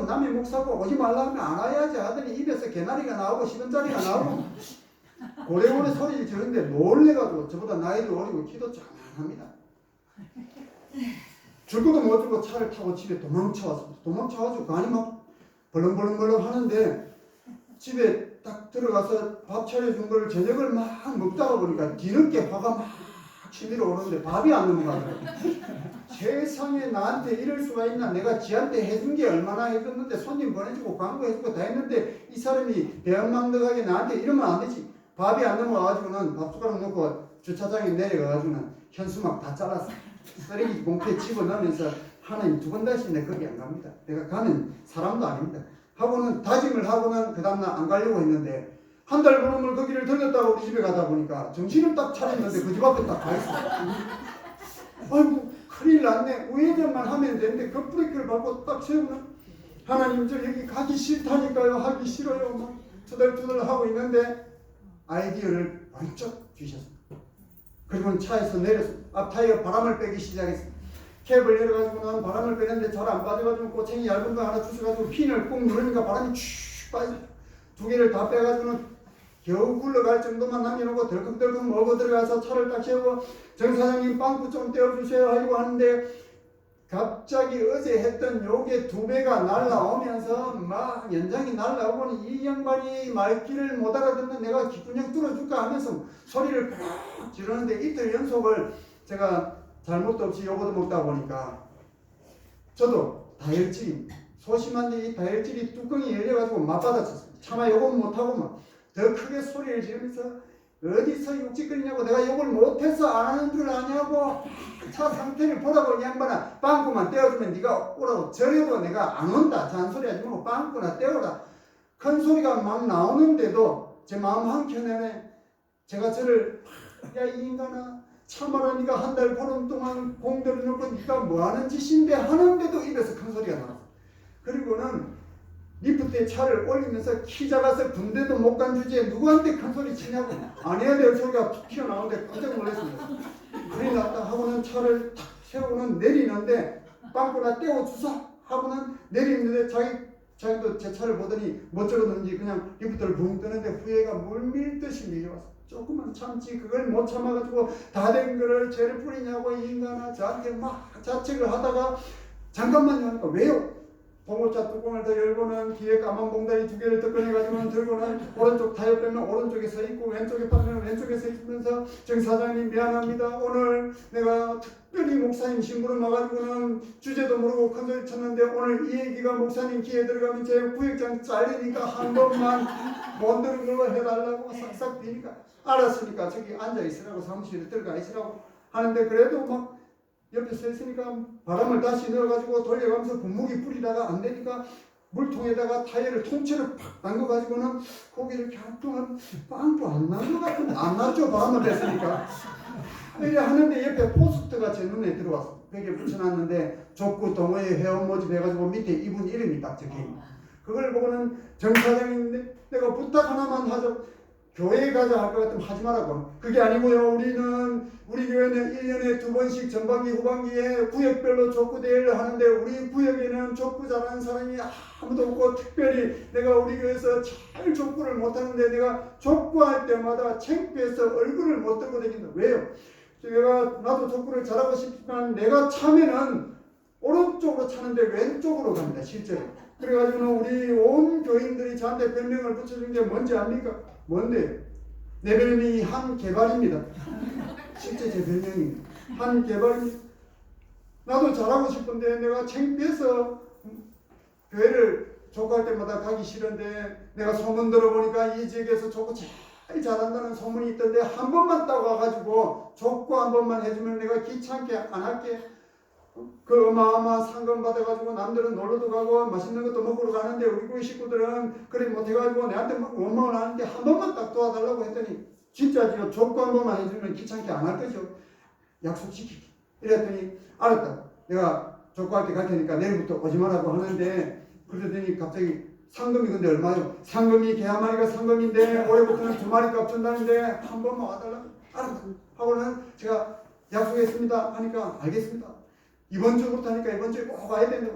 남의 목사고 오지 말라면 안 와야지 하더니 입에서 개나리가 나오고 10원짜리가 나오고 고래고래 소리를 지르는데 놀래가지고 저보다 나이도 어리고 키도 장난합니다. 줄 것도 못 주고 차를 타고 집에 도망쳐왔습니다. 도망쳐가지고 간이 막 벌렁벌렁벌렁 하는데 집에 딱 들어가서 밥 차려준 걸 저녁을 막 먹다가 보니까 뒤늦게 화가 막 치밀어 오는데 밥이 안 넘어가더라고요. 세상에 나한테 이럴 수가 있나. 내가 지한테 해준 게 얼마나 해줬는데 손님 보내주고 광고 해주고 다 했는데 이 사람이 배은망덕하게 나한테 이러면 안 되지. 밥이 안 넘어가가지고는 밥숟가락 놓고 주차장에 내려가가지고는 현수막 다 잘랐어. 쓰레기 봉투에 집어넣으면서 하나님 두 번 다시 내 거기 안 갑니다. 내가 가는 사람도 아닙니다. 하고는 다짐을 하고는 그 다음날 안 가려고 했는데 한 달 보름을 거기를 들렸다가 우리 집에 가다 보니까 정신을 딱 차렸는데 그 집 앞에 딱 가 있어. 아이고 큰일 났네. 우회전만 하면 되는데 그 브레이크를 밟고 딱 세우면 하나님 저 여기 가기 싫다니까요. 하기 싫어요. 막 투덜투덜 하고 있는데 아이디어를 번쩍 주셨습니다. 그리고는 차에서 내려서 앞 타이어 바람을 빼기 시작했습니다. 캡을 열어가지고는 바람을 빼는데 잘 안 빠져가지고 꼬챙이 얇은 거 하나 주셔가지고 핀을 꾹 누르니까 바람이 쭉 빠져. 두 개를 다 빼가지고는 겨우 굴러갈 정도만 남겨놓고 덜컥덜컥 먹어 들어가서 차를 딱 세우고 정 사장님 빵꾸 좀 떼어주세요 하려고 하는데 갑자기 어제 했던 요게 두 배가 날라오면서 막 연장이 날라오고는 이 양반이 말귀를 못 알아듣는 내가 귓구녕 뚫어줄까 하면서 소리를 팍 지르는데 이틀 연속을 제가 잘못도 없이 요거도 먹다 보니까 저도 다혈질입니다. 소심한데 이 다혈질이 뚜껑이 열려가지고 맞받아쳤어요. 차마 요건 못하고 막 더 크게 소리를 지르면서 어디서 욕짓거리냐고 내가 욕을 못해서 안 하는 줄 아냐고 차 상태를 보라고 이 양반아 빵꾸만 떼어주면 네가 오라고 저래도 내가 안 온다 잔소리하지 말고 빵꾸나 떼어라. 큰 소리가 막 나오는데도 제 마음 한켠에 제가 저를 야 이 인간아 참아라 네가 한 달 보름 동안 공들여 놓고 네가 뭐하는 짓인데 하는데도 입에서 큰 소리가 나왔어. 그리고는 리프트에 차를 올리면서 키 작아서 군대도 못 간 주제에 누구한테 큰 소리 치냐고 안 해야 될 소리가 툭 튀어나오는데 깜짝 놀랐습니다. 큰일 났다 하고는 차를 탁 세우고는 내리는데 빵꾸나 떼어주사 하고는 내리는데 자기도 제 차를 보더니 뭐 저러는지 그냥 리프트를 붕 뜨는데 후회가 물밀듯이 밀려왔어. 조금만 참지 그걸 못 참아가지고 다 된 거를 죄를 뿌리냐고 이 인간아 저한테 막 자책을 하다가 잠깐만요 하니까 왜요? 봉고차 뚜껑을 더 열고는 뒤에 까만 봉다리 두 개를 더 꺼내가지고는 들고는 오른쪽 타이어 빼면 오른쪽에 서 있고 왼쪽에 빠면 왼쪽에 서 있으면서 정 사장님 미안합니다. 오늘 내가 특별히 목사님 심부름 와가지고는 주제도 모르고 큰소리 쳤는데 오늘 이 얘기가 목사님 귀에 들어가면 제 구역장 잘리니까 한 번만 못 들은 걸로 해달라고 싹싹 비니까 알았으니까 저기 앉아있으라고 사무실에 들어가 있으라고 하는데 그래도 막 옆에 서 있으니까 바람을 다시 넣어가지고 돌려가면서 분무기 뿌리다가 안 되니까 물통에다가 타이어를 통째로 팍 담궈가지고는 고기를 한동안 빵도 안 난 것 같은데 안 났죠 바람을 뺐으니까 이래 하는데 옆에 포스트가 제 눈에 들어왔어. 벽에 붙여놨는데 족구 동호회 회원 모집 해가지고 밑에 이분 이름이 딱 적혀있는 그걸 보고는 정 사장인데 내가 부탁 하나만 하죠. 교회에 가자 할 것 같으면 하지 말라고. 그게 아니고요. 우리 교회는 1년에 2번씩 전반기 후반기에 구역별로 족구 대회를 하는데 우리 구역에는 족구 잘하는 사람이 아무도 없고 특별히 내가 우리 교회에서 잘 족구를 못하는데 내가 족구할 때마다 창피해서 얼굴을 못 들고 다닌다. 왜요? 나도 족구를 잘하고 싶지만 내가 차면은 오른쪽으로 차는데 왼쪽으로 갑니다. 실제로. 그래가지고는 우리 온 교인들이 저한테 별명을 붙여준 게 뭔지 압니까? 뭔데? 내 별명이 한개발입니다. 실제 제 별명이 한개발입니다. 나도 잘하고 싶은데 내가 창피해서 교회를 족구할 때마다 가기 싫은데 내가 소문 들어보니까 이 지역에서 족구 제일 잘한다는 소문이 있던데 한 번만 따고 와가지고 족구 한 번만 해주면 내가 귀찮게 안 할게. 그 어마어마한 상금 받아가지고 남들은 놀러도 가고 맛있는 것도 먹으러 가는데 우리 교회 식구들은 그래 못해가지고 내한테 막 원망을 하는데 한 번만 딱 도와달라고 했더니 진짜 지금 족구 한 번만 해주면 귀찮게 안 할 거죠. 약속시키기. 이랬더니 알았다. 내가 족구할 때 갈 테니까 내일부터 오지 말라고 하는데 그러더니 갑자기 상금이 근데 얼마요? 상금이 개 한 마리가 상금인데 올해부터는 2마리 값 준다는데 한 번만 와달라고. 알았다. 하고는 제가 약속했습니다 하니까 알겠습니다. 이번 주부터 하니까 이번 주에 꼭 와야 되는데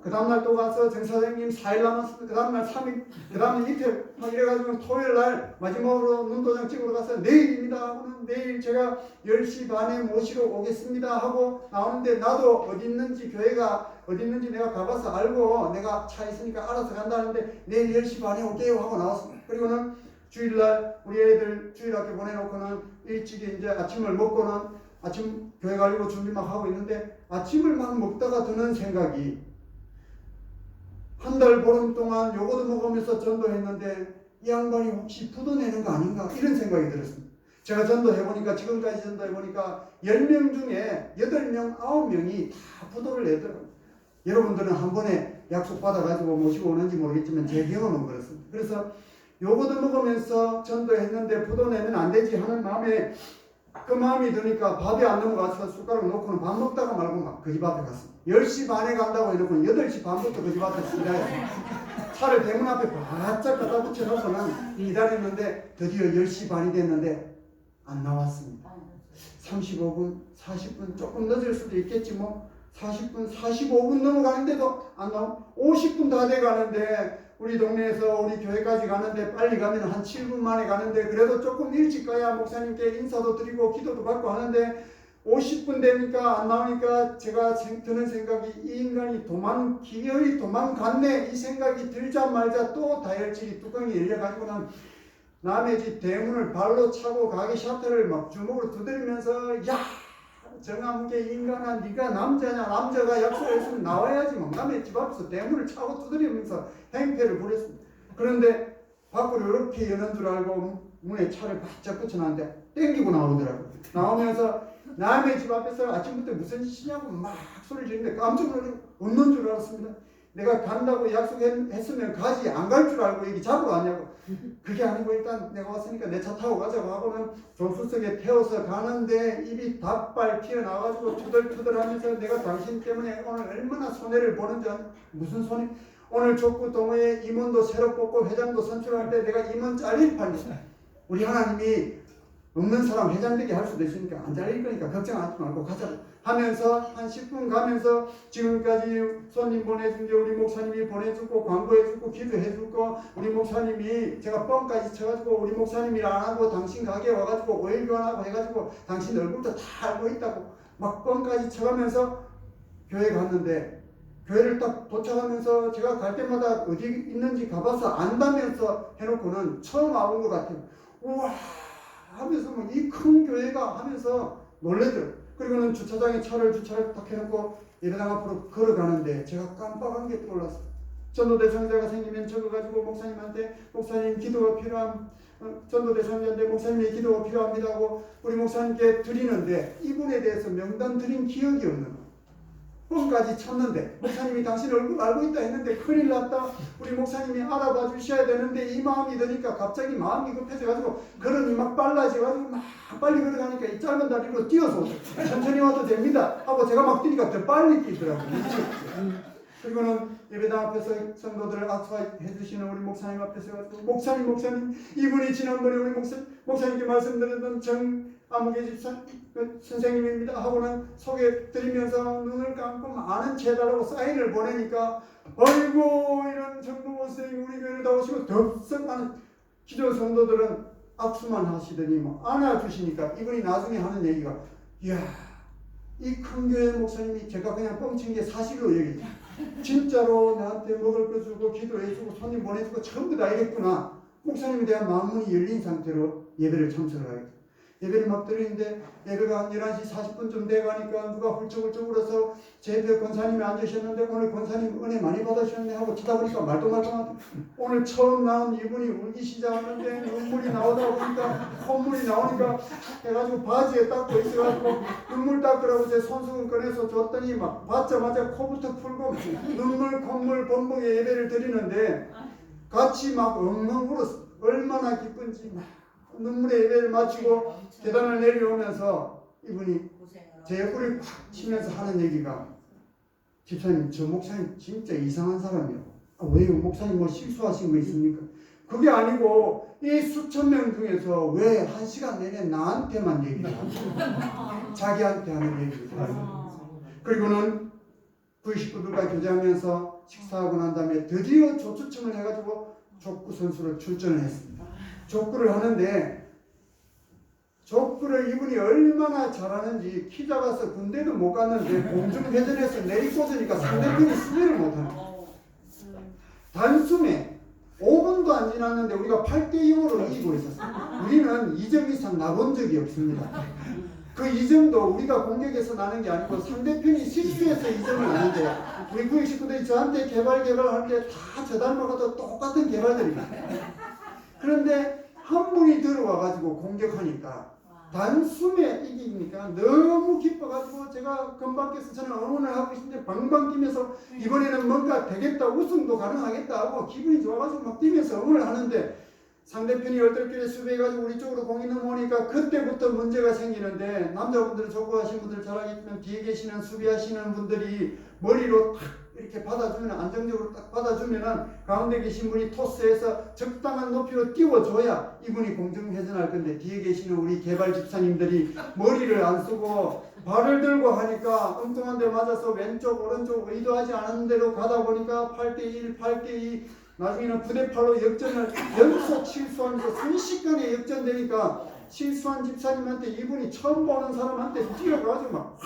그 다음날 또 가서 정사장님 4일 남았습니다. 그 다음날 3일, 그 다음날 이틀 막 이래가지고 토요일 날 마지막으로 눈도장 찍으러 가서 내일입니다 하고는 내일 제가 10시 반에 모시러 오겠습니다 하고 나오는데 나도 어디 있는지 교회가 어디 있는지 내가 가봐서 알고 내가 차 있으니까 알아서 간다는데 내일 10시 반에 올게요 하고 나왔습니다. 그리고는 주일날 우리 애들 주일학교 보내놓고는 일찍 이제 아침을 먹고는 아침 교회 가려고 준비 막 하고 있는데 아침을 막 먹다가 드는 생각이 한 달 보름 동안 요거도 먹으면서 전도했는데 이 양반이 혹시 부도 내는 거 아닌가 이런 생각이 들었습니다. 제가 전도해보니까 지금까지 전도해보니까 10명 중에 8명, 9명이 다 부도를 내더라고요. 여러분들은 한 번에 약속 받아가지고 모시고 오는지 모르겠지만 제 경험은 그렇습니다. 그래서 요거도 먹으면서 전도했는데 부도 내면 안 되지 하는 마음에 그 마음이 드니까 밥이 안 넘어가서 숟가락 놓고는 밥 먹다가 말고 막 그 집 앞에 갔습니다. 10시 반에 간다고 해놓고 8시 반부터 그 집 앞에 기다려요. 차를 대문 앞에 바짝 갖다 붙여놓고는 기다렸는데 드디어 10시 반이 됐는데 안 나왔습니다. 35분, 40분 조금 늦을 수도 있겠지 뭐 40분, 45분 넘어가는데도 안 나오고 50분 다 돼가는데 우리 동네에서 우리 교회까지 가는데 빨리 가면 한 7분 만에 가는데 그래도 조금 일찍 가야 목사님께 인사도 드리고 기도도 받고 하는데 50분 되니까 안 나오니까 제가 드는 생각이 이 인간이 기어이 도망갔네 이 생각이 들자마자 또 다혈질이 뚜껑이 열려가지고는 남의 집 대문을 발로 차고 가게 샤터를 막 주먹으로 두드리면서 야 정함께 인간아 네가 남자냐 남자가 약속했으면 나와야지 뭐 남의 집 앞에서 대문을 차고 두드리면서 행패를 부렸습니다. 그런데 밖으로 이렇게 여는 줄 알고 문에 차를 바짝 붙여놨는데 땡기고 나오더라고요. 나오면서 남의 집 앞에서 아침부터 무슨 짓이냐고 막 소리를 지르는데 깜짝 놀라서 웃는 줄 알았습니다. 내가 간다고 약속했으면 가지 안 갈 줄 알고 여기 잡으러 왔냐고. 그게 아니고 일단 내가 왔으니까 내 차 타고 가자고 하고는 조수석에 태워서 가는데 입이 닭발 튀어나와가지고 투덜투덜하면서 내가 당신 때문에 오늘 얼마나 손해를 보는지 무슨 손해? 오늘 족구 동호회 임원도 새로 뽑고 회장도 선출할 때 내가 임원 잘릴 판이다. 우리 하나님이 없는 사람 회장 되게 할 수도 있으니까 안 잘릴 거니까 걱정하지 말고 가자고 하면서 한 10분 가면서 지금까지 손님 보내준 게 우리 목사님이 보내주고 광고해주고 기도해주고 우리 목사님이 제가 뻥까지 쳐가지고 우리 목사님이 안 하고 당신 가게에 와가지고 오일 교환하고 해가지고 당신 얼굴도 다 알고 있다고 막 뻥까지 쳐가면서 교회 갔는데 교회를 딱 도착하면서 제가 갈 때마다 어디 있는지 가봐서 안다면서 해놓고는 처음 와본 것 같아요. 우와 하면서 뭐 이 큰 교회가 하면서 놀래더라고요. 그리고는 주차장에 차를 주차를 딱 해놓고 예배당 앞으로 걸어가는데 제가 깜빡한 게 떠올랐어요. 전도 대상자가 생기면 적어가지고 목사님한테 목사님 기도가 전도 대상자인데 목사님의 기도가 필요합니다 하고 우리 목사님께 드리는데 이분에 대해서 명단 드린 기억이 없는 거예요. 뻥까지 쳤는데 목사님이 당신 얼굴 알고 있다 했는데 큰일 났다. 우리 목사님이 알아봐 주셔야 되는데 이 마음이 드니까 갑자기 마음이 급해져가지고 걸음이 막 빨라져가지고 막 빨리 걸어가니까 이 짧은 다리로 뛰어서 천천히 와도 됩니다 하고 제가 막 뛰니까 더 빨리 뛰더라고요. 그리고는 예배당 앞에서 성도들을 악수해 주시는 우리 목사님 앞에서 목사님 이분이 지난번에 우리 목사님께 말씀드렸던 정아무개 집사 선생님입니다 하고는 소개드리면서 눈을 감고 많은 채달라고 사인을 보내니까 아이고 이런 정동원 선생님 우리 교회를 다 오시고 덥석 하는 기존 성도들은 악수만 하시더니 뭐 안아주시니까 이분이 나중에 하는 얘기가 이야 이 큰 교회 목사님이 제가 그냥 뻥친 게 사실로 얘기죠. 진짜로 나한테 먹을 거 주고 기도해주고 손님 보내주고 전부 다 이랬구나. 목사님에 대한 마음문이 열린 상태로 예배를 참석을 하겠다. 예배를 막 드리는데 예배가 한 11시 40분쯤 돼가니까 누가 훌쩍훌쩍 울어서 제 옆에 권사님이 앉으셨는데 오늘 권사님 은혜 많이 받으셨네 하고 쳐다보니까 말도 말도 오늘 처음 나온 이분이 울기 시작하는데 눈물이 나오다 보니까 콧물이 나오니까 해가지고 바지에 닦고 있어가지고 눈물 닦으라고 제 손수건 꺼내서 줬더니 막 받자마자 코부터 풀고 눈물 콧물 범벅에 예배를 드리는데 같이 막 엉엉 울었어. 얼마나 기쁜지 막 눈물의 예배를 마치고 계단을 내려오면서 이분이 제 옆구리를 콱 치면서 하는 얘기가 집사님 저 목사님 진짜 이상한 사람이라고. 왜요? 목사님 뭐 실수하신 거 있습니까? 그게 아니고 이 수천 명 중에서 왜 1시간 내내 나한테만 얘기를 하죠? 자기한테 하는 얘기를 하죠. 그리고는 그 식구들과 교제하면서 식사하고 난 다음에 드디어 조추첨을 해가지고 족구 선수로 출전을 했습니다. 족구를 하는데 족구를 이분이 얼마나 잘하는지 키 작아서 군대도 못 갔는데 공중회전에서 내리꽂으니까 상대편이 수비를 못하는 거예요. 단숨에 5분도 안 지났는데 우리가 8대0으로 이기고 있었어요. 우리는 2점 이상 나본 적이 없습니다. 그 2점도 우리가 공격에서 나는 게 아니고 상대편이 실수해서 2점을 나는데 우리 구육 식구들이 저한테 개발할 때 다 저 닮아가도 똑같은 개발들입니다. 그런데 한 분이 들어와가지고 공격하니까 단숨에 이기니까 너무 기뻐가지고 제가 금방께서 저는 응원을 하고 있는데 방방 뛰면서 이번에는 뭔가 되겠다, 우승도 가능하겠다 하고 기분이 좋아가지고 막 뛰면서 응원을 하는데 상대편이 얼떨결에 수비해가지고 우리 쪽으로 공이 넘어오니까 그때부터 문제가 생기는데 남자분들은 족구하시는 분들 잘 알겠지만 뒤에 계시는 수비하시는 분들이 머리로 탁 이렇게 받아주면 안정적으로 딱 받아주면은 가운데 계신 분이 토스해서 적당한 높이로 띄워줘야 이분이 공중회전할 건데 뒤에 계시는 우리 개발 집사님들이 머리를 안 쓰고 발을 들고 하니까 엉뚱한 데 맞아서 왼쪽 오른쪽 의도하지 않은 대로 가다 보니까 8대1 8대2 나중에는 9대8로 역전을 연속 실수하면서 순식간에 역전되니까 실수한 집사님한테 이분이 처음 보는 사람한테 뛰어가가지고 막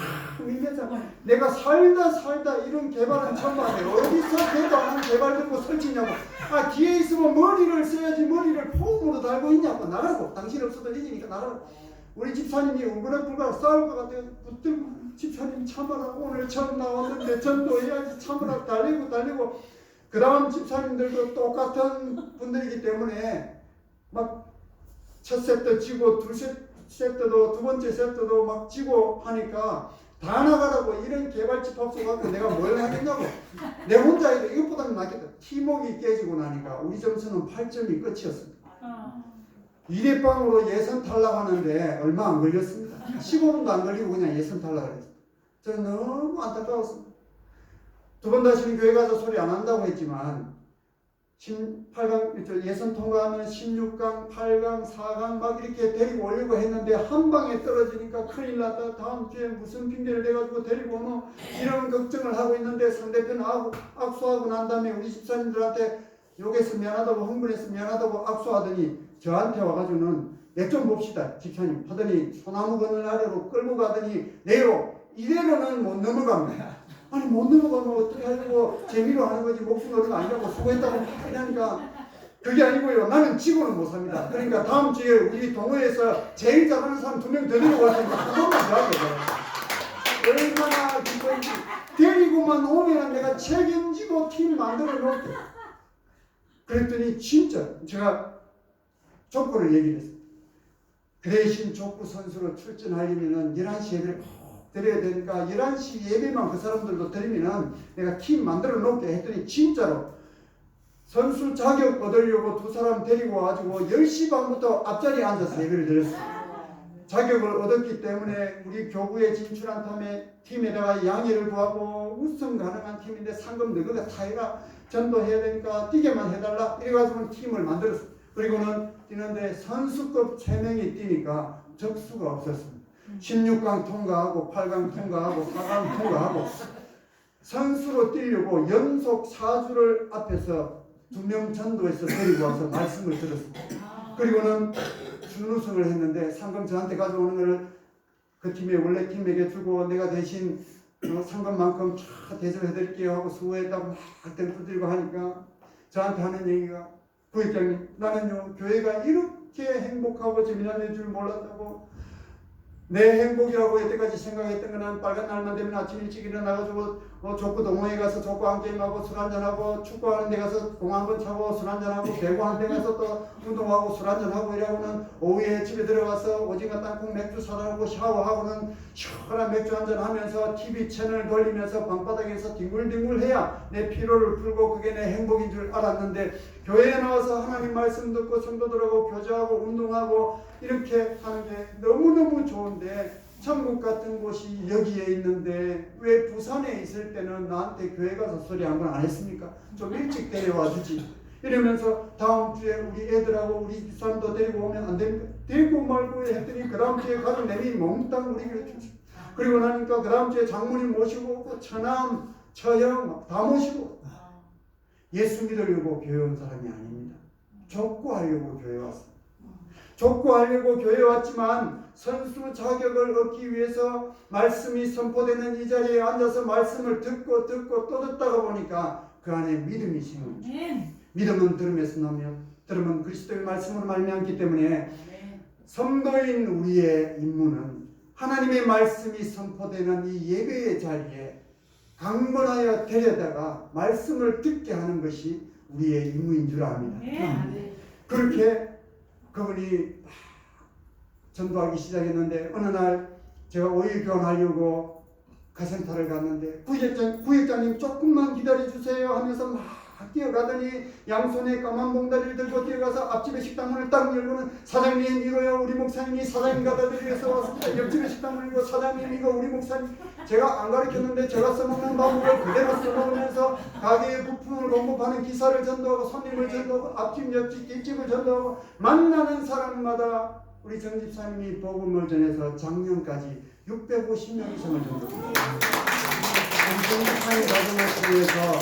밀면서 내가 살다 이런 개발은 처음 봤네. 어디서 대도 안 하는 개발 들고 설치냐고. 아 뒤에 있으면 머리를 써야지 머리를 폼으로 달고 있냐고. 나가고 당신 없어도 이기니까 나가고. 우리 집사님이 웅그락불그락 싸울 것 같아요. 붙들고 집사님 참아라. 오늘 전 나왔는데 전도 해야지 참아라. 달리고 그 다음 집사님들도 똑같은 분들이기 때문에 막 첫 세트 지고 둘 세트도 두 번째 세트도 막 지고 하니까 다 나가라고 이런 개발집 합소 갖고 내가 뭘 하겠냐고. 내 혼자 해도 이것보다는 낫겠다. 팀워크가 깨지고 나니까 우리 점수는 8점이 끝이었습니다. 2대0으로 예선 탈락하는데 얼마 안 걸렸습니다. 15분도 안 걸리고 그냥 예선 탈락을 했어요. 저는 너무 안타까웠습니다. 두 번 다시는 교회 가서 소리 안 한다고 했지만 8강 예선 통과하면 16강, 8강, 4강 막 이렇게 데리고 오려고 했는데 한 방에 떨어지니까 큰일 났다. 다음 주에 무슨 핑계를 대가지고 데리고 오노 이런 걱정을 하고 있는데 상대편 악수하고 난 다음에 우리 집사님들한테 욕해서 미안하다고 흥분해서 미안하다고 악수하더니 저한테 와가지고는 내 좀 봅시다 집사님 하더니 소나무 그늘 아래로 끌고 가더니 내로 이대로는 못 넘어갑니다. 아니 못 넘어가면 어떻게 하려고 재미로 하는 거지 목숨 걸은 거 아니라고 수고했다고 하니까 그게 아니고요. 나는 지고는 못 삽니다. 그러니까 다음 주에 우리 동호회에서 제일 잘하는 사람 2명 더 데리고 왔으니까 한 번만 더 하게 돼요. 얼마나 기쁜지. 데리고만 오면 내가 책임지고 팀 만들어 놓을게. 그랬더니 진짜 제가 족구를 얘기를 했어요. 그 대신 족구 선수로 출전하려면 11시 예배를 드려야 되니까 11시 예배만 그 사람들도 드리면은 내가 팀 만들어 놓게 했더니 진짜로 선수 자격 얻으려고 두 사람 데리고 와가지고 10시 반부터 앞자리에 앉아서 예배를 드렸어요. 자격을 얻었기 때문에 우리 교구에 진출한 팀에다가 양해를 구하고 우승 가능한 팀인데 상금 너희가 다 해라. 전도해야 되니까 뛰게만 해달라. 이래가지고 팀을 만들었어요. 그리고는 뛰는데 선수급 3명이 뛰니까 적수가 없었습니다. 16강 통과하고 8강 통과하고 4강 통과하고 선수로 뛰려고 연속 4주를 앞에서 2명 전도해서 데리고 와서 말씀을 들었습니다. 그리고는 준우승을 했는데 상금 저한테 가져오는 걸 그 팀의 원래 팀에게 주고 내가 대신 상금만큼 다 대접해드릴게요 하고 수고했다고 막 땡볕 들고 하니까 저한테 하는 얘기가 부회장님 나는요 교회가 이렇게 행복하고 재미난 줄 몰랐다고 내 행복이라고 여태까지 생각했던 거는 빨간 날만 되면 아침 일찍 일어나가지고 족구 동호회 가서 족구 한 게임하고 술 한잔하고 축구하는 데 가서 공 한 번 차고 술 한잔하고 배구 한 데 가서 또 운동하고 술 한잔하고 이러고는 오후에 집에 들어가서 오징어 땅콩 맥주 사다 놓고 샤워하고는 시원한 맥주 한잔 하면서 TV 채널 돌리면서 방바닥에서 뒹굴뒹굴 해야 내 피로를 풀고 그게 내 행복인 줄 알았는데 교회에 나와서 하나님 말씀 듣고 성도들하고 교제하고 운동하고 이렇게 하는 게 너무너무 좋은데 천국 같은 곳이 여기에 있는데 왜 부산에 있을 때는 나한테 교회 가서 소리 한 번 안 했습니까? 좀 일찍 데려와 주지. 이러면서 다음 주에 우리 애들하고 우리 집사람도 데리고 오면 안 됩니까? 데리고 말고 했더니 그 다음 주에 가족 내미 몽땅 우리 교회 줬어요. 그리고 나니까 그 다음 주에 장모님 모시고 오고 처남, 처형 다 모시고 예수 믿으려고 교회 온 사람이 아닙니다. 족구하려고 교회 왔습니다. 족구하려고 교회에 왔지만 선수 자격을 얻기 위해서 말씀이 선포되는 이 자리에 앉아서 말씀을 듣고 또 듣다가 보니까 그 안에 믿음이 생깁니다. 믿음은 들음에서 나며 들음은 그리스도의 말씀으로 말미암기 때문에 성도인 우리의 임무는 하나님의 말씀이 선포되는 이 예배의 자리에 강건하여 데려다가 말씀을 듣게 하는 것이 우리의 임무인 줄 압니다. 그렇게 그분이 전도하기 시작했는데 어느 날 제가 5일 교환하려고 가센터를 갔는데 구역장님 조금만 기다려주세요 하면서 막 뛰어가더니 양손에 까만 봉다리를 들고 뛰어가서 앞집의 식당문을 딱 열고는 사장님 이거요 우리 목사님이 사장님 갖다 드리려서 왔습니다. 옆집의 식당문을 열고 사장님 이거 우리 목사님 제가 안 가르쳤는데 제가 써먹는 방법을 그대로 써먹으면서 가게의 부품을 공급하는 기사를 전도하고 손님을 전도하고 앞집 옆집 뒷집을 전도하고 만나는 사람마다 우리 정 집사님이 복음을 전해서 작년까지 650명 이상을 전도했습니다. 우리 정 집사님 가정을 통해서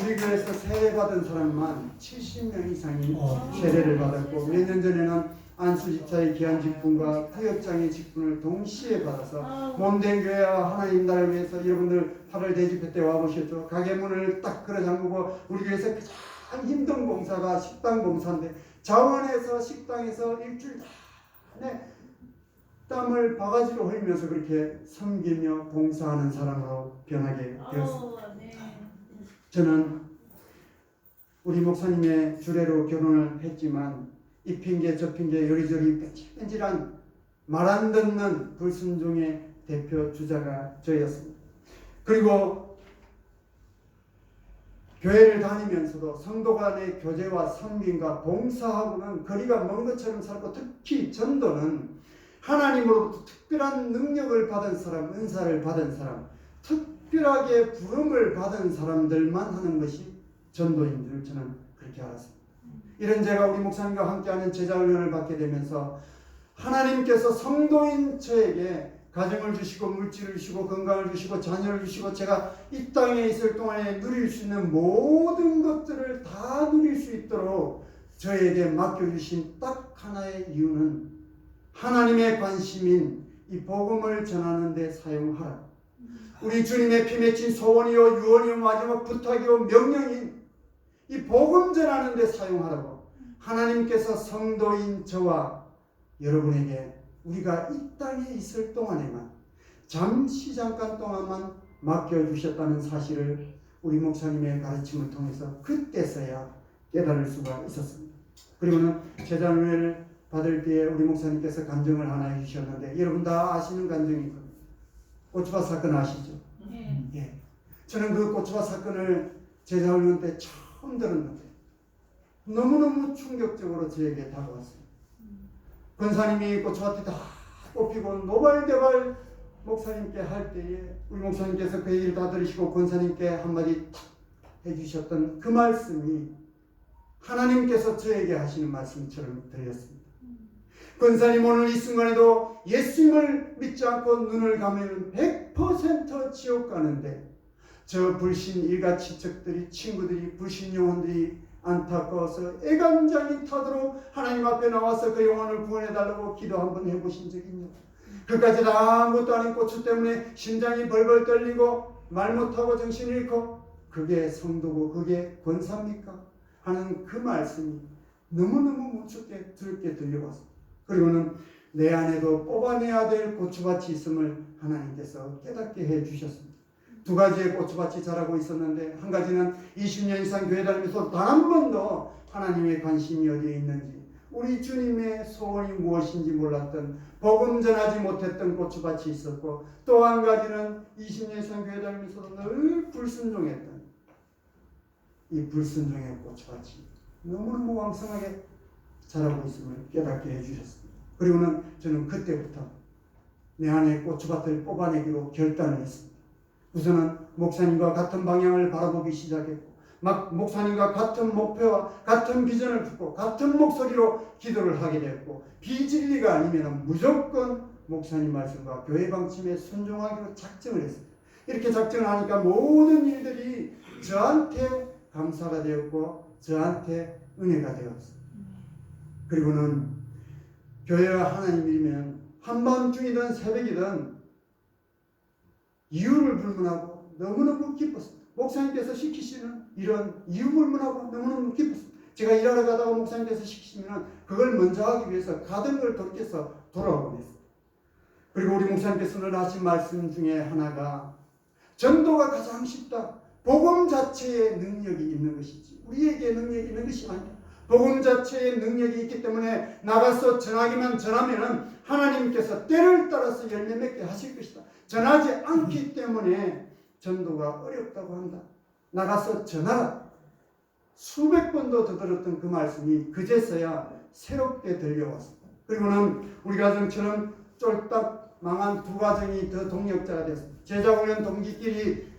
우리 교회에서 세례 받은 사람만 70명 이상이 세례를 받았고 몇 년 전에는 안수 집사의 귀한 직분과 구역장의 직분을 동시에 받아서 몸된 교회와 하나님 나라를 위해서 여러분들 8월 대집회 때 와보셨죠. 가게 문을 딱 걸어 잠그고 우리 교회에서 가장 힘든 봉사가 식당 봉사인데 자원에서 식당에서 일주일 내내 땀을 바가지로 흘리면서 그렇게 섬기며 봉사하는 사람으로 변하게 되었습니다. 저는 우리 목사님의 주례로 결혼을 했지만 이 핑계 저 핑계 요리조리 뺀질뺀질한 말 안 듣는 불순종의 대표 주자가 저였습니다. 그리고 교회를 다니면서도 성도 간의 교제와 섬김과 봉사하고는 거리가 먼 것처럼 살고 특히 전도는 하나님으로부터 특별한 능력을 받은 사람, 은사를 받은 사람, 특별하게 부름을 받은 사람들만 하는 것이 전도인 줄 저는 그렇게 알았습니다. 이런 제가 우리 목사님과 함께하는 제자훈련을 받게 되면서 하나님께서 성도인 저에게 가정을 주시고 물질을 주시고 건강을 주시고 자녀를 주시고 제가 이 땅에 있을 동안에 누릴 수 있는 모든 것들을 다 누릴 수 있도록 저에게 맡겨주신 딱 하나의 이유는 하나님의 관심인 이 복음을 전하는 데 사용하라. 우리 주님의 피 맺힌 소원이요 유언이요 마지막 부탁이요 명령인 이 복음 전하는 데 사용하라고 하나님께서 성도인 저와 여러분에게 우리가 이 땅에 있을 동안에만 잠시 잠깐 동안만 맡겨주셨다는 사실을 우리 목사님의 가르침을 통해서 그때서야 깨달을 수가 있었습니다. 그리고는 제자훈련을 받을 때에 우리 목사님께서 간증을 하나 해주셨는데 여러분 다 아시는 간증일 겁니다. 고추밭 사건 아시죠? 예. 저는 그 고추밭 사건을 제자훈련 때 처음 들었는데 너무너무 충격적으로 저에게 다가왔습니다. 권사님이 고추밭이 다 뽑히고 노발대발 목사님께 할 때에 우리 목사님께서 그 얘기를 다 들으시고 권사님께 한마디 탁 해주셨던 그 말씀이 하나님께서 저에게 하시는 말씀처럼 들렸습니다. 권사님 오늘 이 순간에도 예수님을 믿지 않고 눈을 감으면 100% 지옥 가는데 저 불신 일가치척들이 친구들이 불신 영혼들이 안타까워서 애간장이 타도록 하나님 앞에 나와서 그 영혼을 구원해달라고 기도 한번 해보신 적이 있냐? 그까지 아무것도 아닌 고추 때문에 심장이 벌벌 떨리고 말 못하고 정신 잃고 그게 성도고 그게 권사입니까? 하는 그 말씀이 너무너무 무섭게 들게 들려왔습니다. 그리고는 내 안에도 뽑아내야 될 고추밭이 있음을 하나님께서 깨닫게 해주셨습니다. 두 가지의 고추밭이 자라고 있었는데 한 가지는 20년 이상 교회 다니면서 단 한 번도 하나님의 관심이 어디에 있는지 우리 주님의 소원이 무엇인지 몰랐던 복음 전하지 못했던 고추밭이 있었고 또 한 가지는 20년 이상 교회 다니면서 늘 불순종했던 이 불순종의 고추밭이 너무너무 왕성하게 자라고 있음을 깨닫게 해주셨습니다. 그리고는 저는 그때부터 내 안에 고추밭을 뽑아내기로 결단을 했습니다. 우선은 목사님과 같은 방향을 바라보기 시작했고 막 목사님과 같은 목표와 같은 비전을 품고 같은 목소리로 기도를 하게 됐고 비진리가 아니면 무조건 목사님 말씀과 교회 방침에 순종하기로 작정을 했습니다. 이렇게 작정을 하니까 모든 일들이 저한테 감사가 되었고 저한테 은혜가 되었습니다. 그리고는 교회와 하나님이면 한밤중이든 새벽이든 이유를 불문하고 너무너무 기뻤습니다. 목사님께서 시키시는 이런 이유 불문하고 너무너무 기뻤습니다. 제가 일하러 가다가 목사님께서 시키시면 그걸 먼저 하기 위해서 가던 걸 돌이켜서 돌아오곤 했습니다. 그리고 우리 목사님께서 늘 하신 말씀 중에 하나가 전도가 가장 쉽다. 복음 자체에 능력이 있는 것이지 우리에게 능력이 있는 것이 아니다. 복음 자체에 능력이 있기 때문에 나가서 전하기만 전하면 하나님께서 때를 따라서 열매 맺게 하실 것이다. 전하지 않기 때문에 전도가 어렵다고 한다. 나가서 전하라. 수백 번도 더 들었던 그 말씀이 그제서야 새롭게 들려왔습니다. 그리고는 우리 가정처럼 쫄딱 망한 두 가정이 더 동력자가 됐습니다. 제자훈련 동기끼리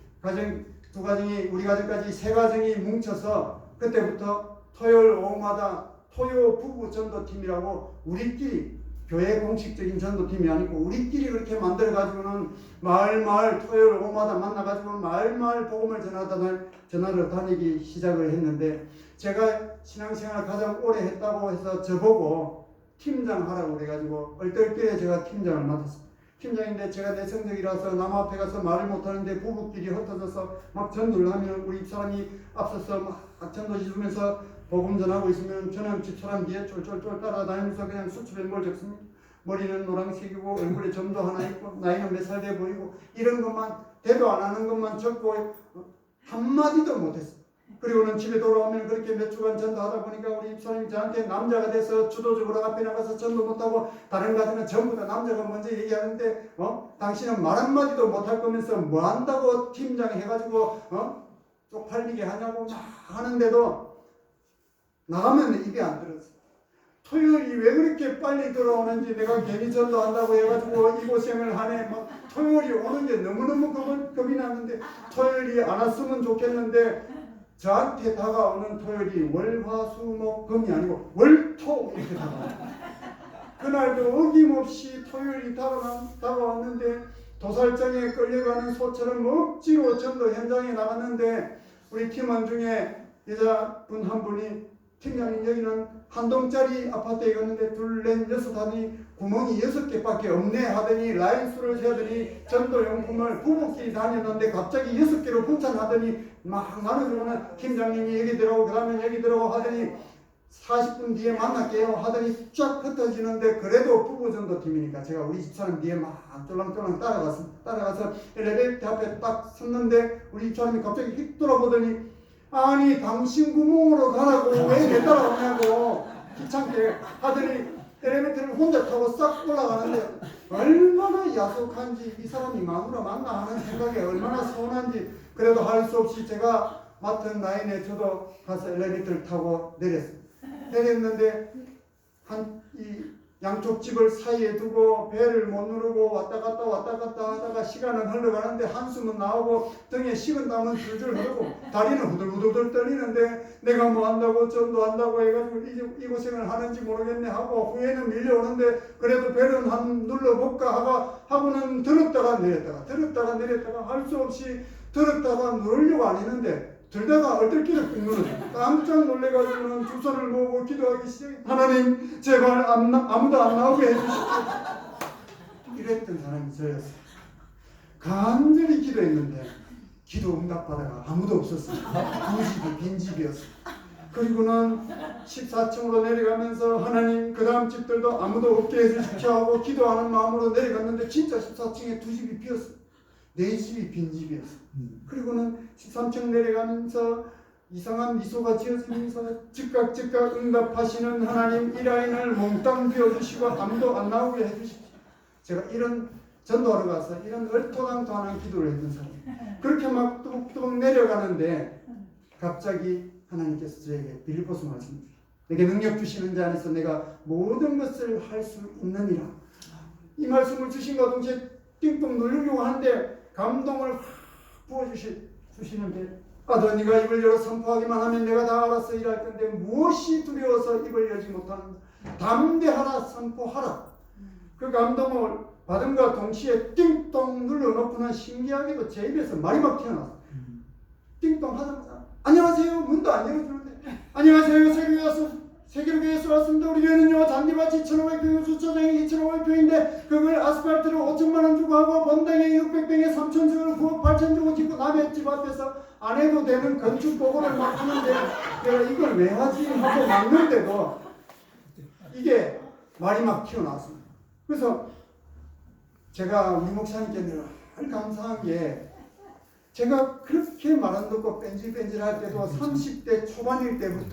두 가정이 우리 가정까지 세 가정이 뭉쳐서 그때부터 토요일 오후마다 토요 부부 전도팀이라고 우리끼리 교회 공식적인 전도팀이 아니고 우리끼리 그렇게 만들어가지고는 마을 토요일 오후마다 만나가지고 마을 복음을 전하러 다니기 시작을 했는데 제가 신앙생활 가장 오래 했다고 해서 저보고 팀장 하라고 그래가지고 얼떨결에 제가 팀장을 맡았습니다. 팀장인데 제가 내성적이라서 남 앞에 가서 말을 못하는데 부부끼리 흩어져서 막 전도를 하면 우리 집사람이 앞서서 막 전도 해주면서 복음 전하고 있으면 저는 집사람 뒤에 쫄쫄쫄 따라다니면서 그냥 수첩에 뭘 적습니다. 머리는 노란색이고 얼굴에 점도 하나 있고 나이는 몇 살 돼 보이고 이런 것만 대도 안 하는 것만 적고 한마디도 못했어요. 그리고는 집에 돌아오면 그렇게 몇 주간 전도하다 보니까 우리 집사님이 저한테 남자가 돼서 주도적으로 앞에 나가서 전도 못하고 다른 가정은 전부 다 남자가 먼저 얘기하는데 당신은 말 한마디도 못할 거면서 뭐 한다고 팀장 해가지고 쪽팔리게 하냐고 막 하는데도 나가면 입이 안 들었어요. 토요일이 왜 그렇게 빨리 들어오는지 내가 괜히 전도한다고 해가지고 이 고생을 하네. 막 토요일이 오는 게 너무너무 겁이 나는데 토요일이 안 왔으면 좋겠는데 저한테 다가오는 토요일이 월화수목금이 아니고 월토 이렇게 다가와요. 그날도 어김없이 토요일이 다가왔는데 도살장에 끌려가는 소처럼 억지로 전도 현장에 나갔는데 우리 팀원 중에 여자분 한 분이 팀장님 여기는 한 동짜리 아파트에 갔는데 둘, 넷, 여섯 하더니 구멍이 6개밖에 없네 하더니 라인 수를 세더니 전도용품을 부부끼리 다녔는데 갑자기 6개로 분산하더니 막 나눠주고는 팀장님이 여기 들어오고 그 다음에 여기 들어오고 하더니 40분 뒤에 만날게요 하더니 쫙 흩어지는데 그래도 부부 전도팀이니까 제가 우리 집사람 뒤에 막 쫄랑쫄랑 따라가서 엘리베이터 앞에 딱 섰는데 우리 집사람이 갑자기 휙 돌아보더니 아니 당신 구멍으로 가라고 왜 내 따라오냐고 귀찮게 하더니 엘리베이터를 혼자 타고 싹 올라가는데 얼마나 야속한지 이 사람이 마누라 만나 하는 생각에 얼마나 서운한지 그래도 할 수 없이 제가 맡은 라인에 저도 가서 엘리베이터를 타고 내렸는데 이 양쪽 집을 사이에 두고 배를 못 누르고 왔다 갔다 하다가 시간은 흘러가는데 한숨은 나오고 등에 식은 땀은 줄줄 흐르고 다리는 후들후들 떨리는데 내가 뭐 한다고 전도한다고 해가지고 이 고생을 하는지 모르겠네 하고 후에는 밀려오는데 그래도 배는 한 눌러볼까 하고는 들었다가 내렸다가 할 수 없이 들었다가 누르려고 안 했는데 들다가 얼떨결에 꾹 눌렀어요. 깜짝 놀래가지고는 두 손을 모으고 기도하기 시작해. 하나님 제발 아무도 안 나오게 해주십시오. 이랬던 사람이 저였어요. 간절히 기도했는데 기도 응답받아가 아무도 없었어요. 두 집이 빈집이었어요. 그리고는 14층으로 내려가면서 하나님 그 다음 집들도 아무도 없게 해주십시오 하고 기도하는 마음으로 내려갔는데 진짜 14층에 두 집이 비었어요. 네 집이 빈집이었어요. 그리고는 13층 내려가면서 이상한 미소가 지어지면서 즉각 응답하시는 하나님 이 라인을 몽땅 비워주시고 아무도 안 나오게 해주십시오. 제가 이런 전도하러 가서 이런 얼토당토하는 기도를 했던 사람이에요. 그렇게 막 뚜벅뚜벅 내려가는데 갑자기 하나님께서 저에게 빌립보서 말씀해 주시죠. 내게 능력 주시는 자 안에서 내가 모든 것을 할 수 있느니라. 이 말씀을 주신과 동시에 띵동 누르려고 하는데 감동을 확 부어주시는데 아들 네가 입을 열어 선포하기만 하면 내가 다 알아서 일할 건데 무엇이 두려워서 입을 열지 못하는가. 담대하라 선포하라. 그 감동을 받음과 동시에 띵동 눌러놓고는 신기하게도 제 입에서 말이 막 튀어나왔어요. 띵동 하자마자 안녕하세요. 문도 안 열어주는데 안녕하세요. 세계로교에서 왔습니다. 우리 교회는요 잔디밭이 1,500평, 주차장이 2,500평인데 그걸 아스팔트로 5천만 원 주고 하고 본당에 600평에 3천 주고 9억 8천 주고 짓고 남의 집 앞에서 안 해도 되는 건축 보고를 막 하는데 내가 이걸 왜 하지 하고 막는데도 이게 말이 막 튀어나왔습니다. 그래서 제가 우리 목사님께 늘 감사한 게 제가 그렇게 말 안 듣고 뺀질뺀질 할 때도 30대 초반일 때부터